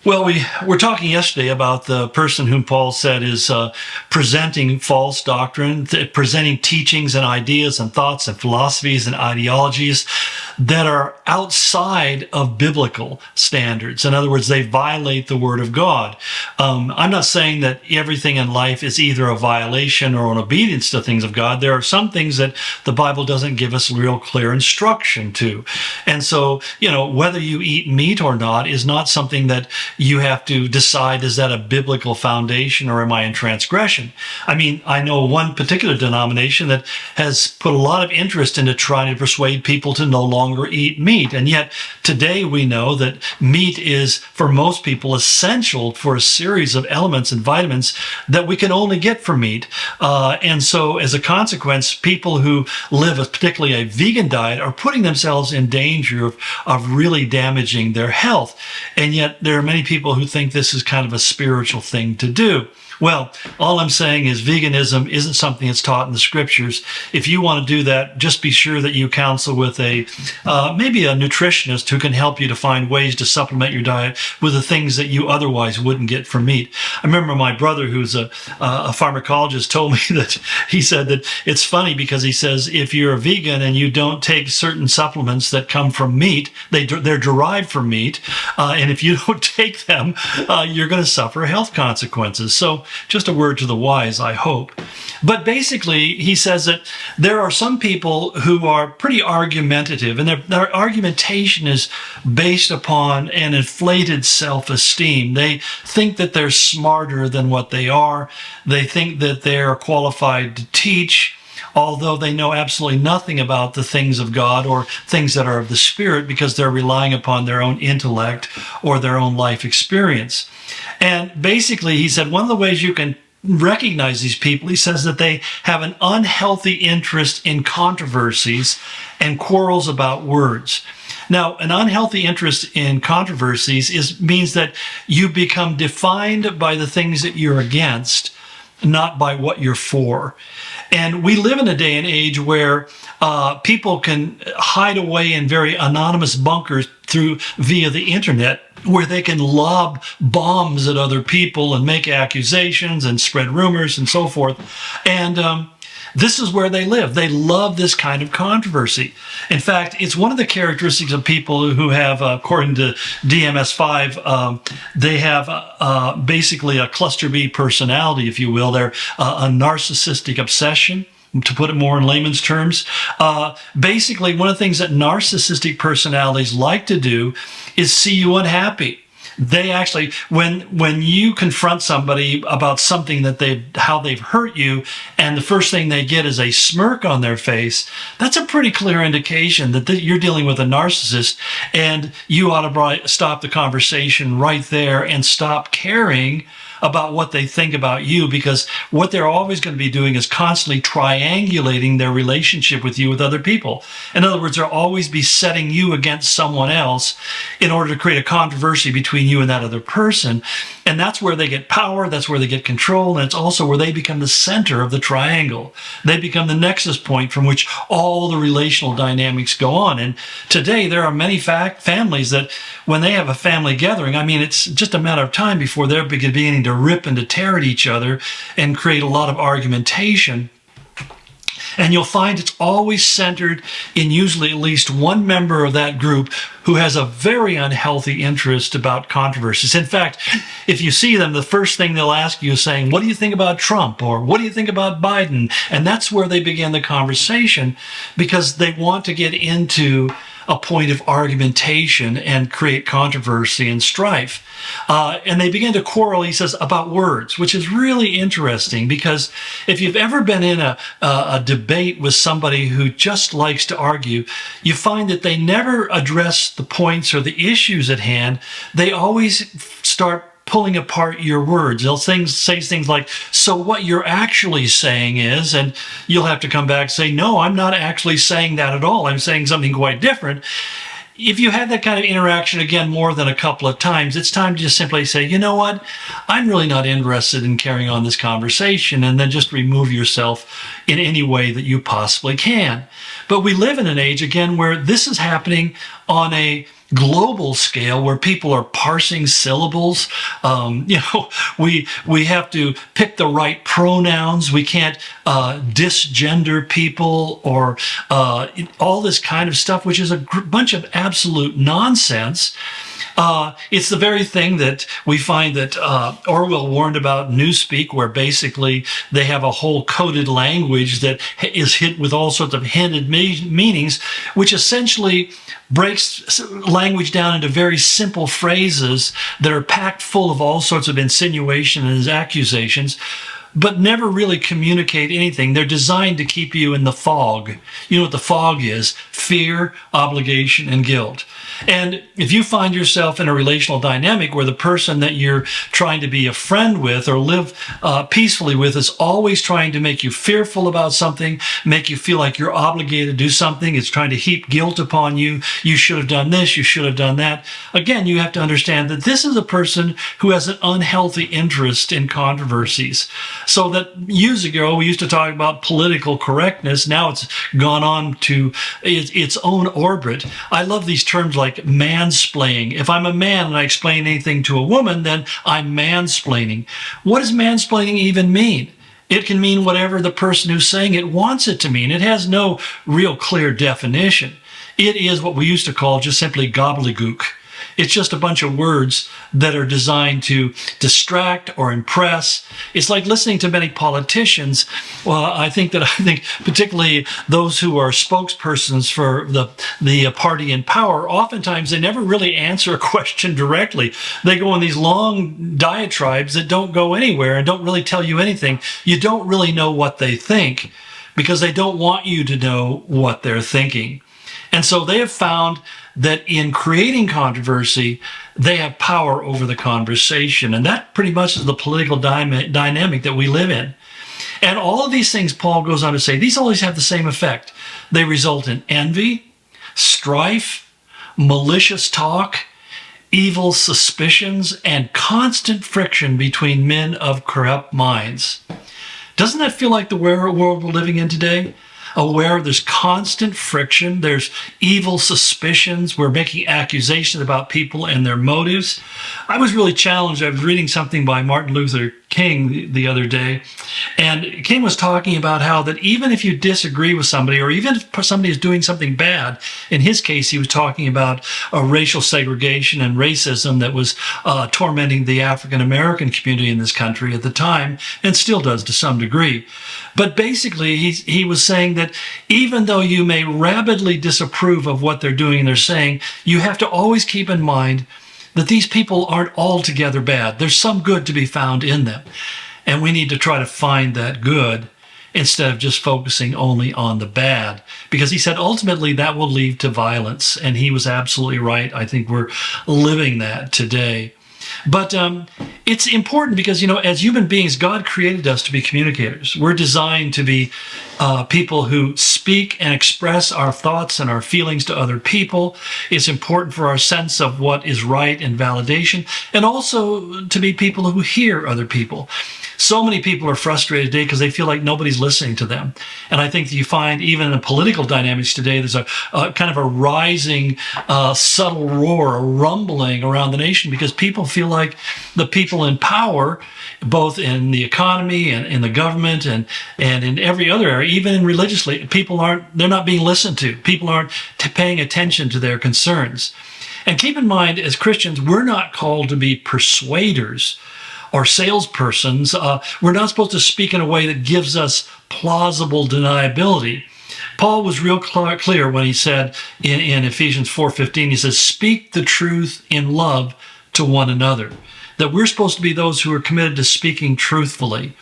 Well, we were talking yesterday about the person whom Paul said is presenting false doctrine, presenting teachings and ideas and thoughts and philosophies and ideologies that are outside of biblical standards. In other words, they violate the Word of God. I'm not saying that everything in life is either a violation or an obedience to things of God. There are some things that the Bible doesn't give us real clear instruction to. And so, whether you eat meat or not is not something that you have to decide, is that a biblical foundation or am I in transgression? I mean, I know one particular denomination that has put a lot of interest into trying to persuade people to no longer eat meat. And yet today we know that meat is, for most people, essential for a series of elements and vitamins that we can only get from meat. And so as a consequence, people who live particularly a vegan diet are putting themselves in danger of really damaging their health. And yet there are many people who think this is kind of a spiritual thing to do. Well, all I'm saying is veganism isn't something that's taught in the scriptures. If you want to do that, just be sure that you counsel with maybe a nutritionist who can help you to find ways to supplement your diet with the things that you otherwise wouldn't get from meat. I remember my brother, who's a pharmacologist, told me that he said that it's funny because he says if you're a vegan and you don't take certain supplements that come from meat, they're derived from meat, and if you don't take them, you're going to suffer health consequences. So just a word to the wise, I hope. But basically, he says that there are some people who are pretty argumentative, and their argumentation is based upon an inflated self-esteem. They think that they're smarter than what they are. They think that they're qualified to teach, although they know absolutely nothing about the things of God or things that are of the Spirit, because they're relying upon their own intellect or their own life experience. And basically, he said, one of the ways you can recognize these people, he says that they have an unhealthy interest in controversies and quarrels about words. Now, an unhealthy interest in controversies means that you become defined by the things that you're against, not by what you're for. And we live in a day and age where people can hide away in very anonymous bunkers via the internet, where they can lob bombs at other people and make accusations and spread rumors and so forth. And this is where they live. They love this kind of controversy. In fact, it's one of the characteristics of people who have, according to DMS-5, they have basically a cluster B personality, if you will. They're a narcissistic obsession, to put it more in layman's terms. Basically, one of the things that narcissistic personalities like to do is see you unhappy. They actually, when you confront somebody about something that how they've hurt you, and the first thing they get is a smirk on their face, that's a pretty clear indication that you're dealing with a narcissist, and you ought to stop the conversation right there and stop caring about what they think about you, because what they're always going to be doing is constantly triangulating their relationship with you with other people. In other words, they'll always be setting you against someone else in order to create a controversy between you and that other person. And that's where they get power, that's where they get control, and it's also where they become the center of the triangle. They become the nexus point from which all the relational dynamics go on. And today there are many families that when they have a family gathering, I mean, it's just a matter of time before they're beginning to rip and to tear at each other and create a lot of argumentation. And you'll find it's always centered in usually at least one member of that group who has a very unhealthy interest about controversies. In fact, if you see them, the first thing they'll ask you is saying, what do you think about Trump? Or what do you think about Biden? And that's where they begin the conversation, because they want to get into a point of argumentation and create controversy and strife. And they begin to quarrel, he says, about words, which is really interesting, because if you've ever been in a debate with somebody who just likes to argue, you find that they never address the points or the issues at hand. They always start pulling apart your words. They'll say things like, so what you're actually saying is, and you'll have to come back and say, no, I'm not actually saying that at all. I'm saying something quite different. If you have that kind of interaction again more than a couple of times, it's time to just simply say, you know what, I'm really not interested in carrying on this conversation, and then just remove yourself in any way that you possibly can. But we live in an age, again, where this is happening on a global scale where people are parsing syllables. We have to pick the right pronouns. We can't disgender people or all this kind of stuff, which is a bunch of absolute nonsense. It's the very thing that we find that Orwell warned about Newspeak, where basically they have a whole coded language that is hit with all sorts of hinted meanings, which essentially breaks language down into very simple phrases that are packed full of all sorts of insinuation and accusations, but never really communicate anything. They're designed to keep you in the fog. You know what the fog is? Fear, obligation, and guilt. And if you find yourself in a relational dynamic where the person that you're trying to be a friend with or live peacefully with is always trying to make you fearful about something, make you feel like you're obligated to do something, it's trying to heap guilt upon you, you should have done this, you should have done that. Again, you have to understand that this is a person who has an unhealthy interest in controversies. So that years ago, we used to talk about political correctness. Now it's gone on to its own orbit. I love these terms like mansplaining. If I'm a man and I explain anything to a woman, then I'm mansplaining. What does mansplaining even mean? It can mean whatever the person who's saying it wants it to mean. It has no real clear definition. It is what we used to call just simply gobbledygook. It's just a bunch of words that are designed to distract or impress. It's like listening to many politicians. Well, I think particularly those who are spokespersons for the party in power, oftentimes they never really answer a question directly. They go on these long diatribes that don't go anywhere and don't really tell you anything. You don't really know what they think because they don't want you to know what they're thinking. And so they have found that in creating controversy, they have power over the conversation. And that pretty much is the political dynamic that we live in. And all of these things, Paul goes on to say, these always have the same effect. They result in envy, strife, malicious talk, evil suspicions, and constant friction between men of corrupt minds. Doesn't that feel like the world we're living in today? Aware there's constant friction, there's evil suspicions, we're making accusations about people and their motives. I was really challenged. I was reading something by Martin Luther King the other day, and King was talking about how that even if you disagree with somebody, or even if somebody is doing something bad, in his case he was talking about racial segregation and racism that was tormenting the African American community in this country at the time, and still does to some degree. But basically he was saying that even though you may rabidly disapprove of what they're doing and they're saying, you have to always keep in mind that these people aren't altogether bad. There's some good to be found in them. And we need to try to find that good instead of just focusing only on the bad. Because he said ultimately that will lead to violence. And he was absolutely right. I think we're living that today. But it's important because, as human beings, God created us to be communicators. We're designed to be people who speak and express our thoughts and our feelings to other people. It's important for our sense of what is right and validation, and also to be people who hear other people. So many people are frustrated today because they feel like nobody's listening to them. And I think that you find even in political dynamics today, there's a kind of a rising, subtle roar, a rumbling around the nation because people feel like the people in power, both in the economy and in the government and in every other area, even in religiously, they're not being listened to. People aren't paying attention to their concerns. And keep in mind, as Christians, we're not called to be persuaders or salespersons. We're not supposed to speak in a way that gives us plausible deniability. Paul was real clear when he said in Ephesians 4:15, he says, speak the truth in love to one another. That we're supposed to be those who are committed to speaking truthfully.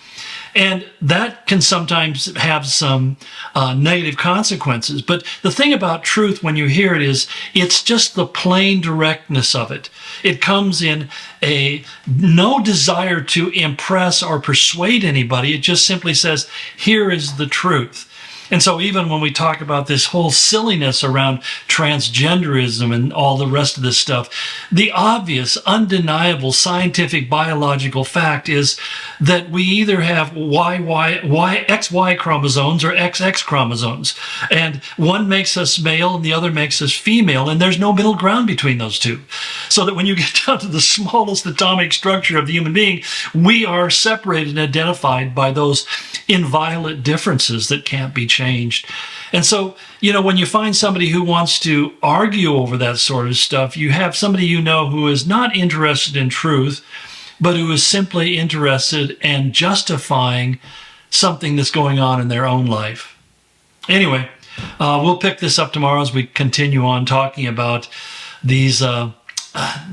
And that can sometimes have some negative consequences. But the thing about truth when you hear it is it's just the plain directness of it. It comes in no desire to impress or persuade anybody. It just simply says, here is the truth. And so even when we talk about this whole silliness around transgenderism and all the rest of this stuff, the obvious, undeniable scientific biological fact is that we either have XY chromosomes or XX chromosomes. And one makes us male and the other makes us female, and there's no middle ground between those two. So that when you get down to the smallest atomic structure of the human being, we are separated and identified by those inviolate differences that can't be changed. And so, when you find somebody who wants to argue over that sort of stuff, you have somebody who is not interested in truth, but who is simply interested in justifying something that's going on in their own life. Anyway, we'll pick this up tomorrow as we continue on talking about these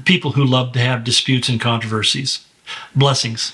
people who love to have disputes and controversies. Blessings.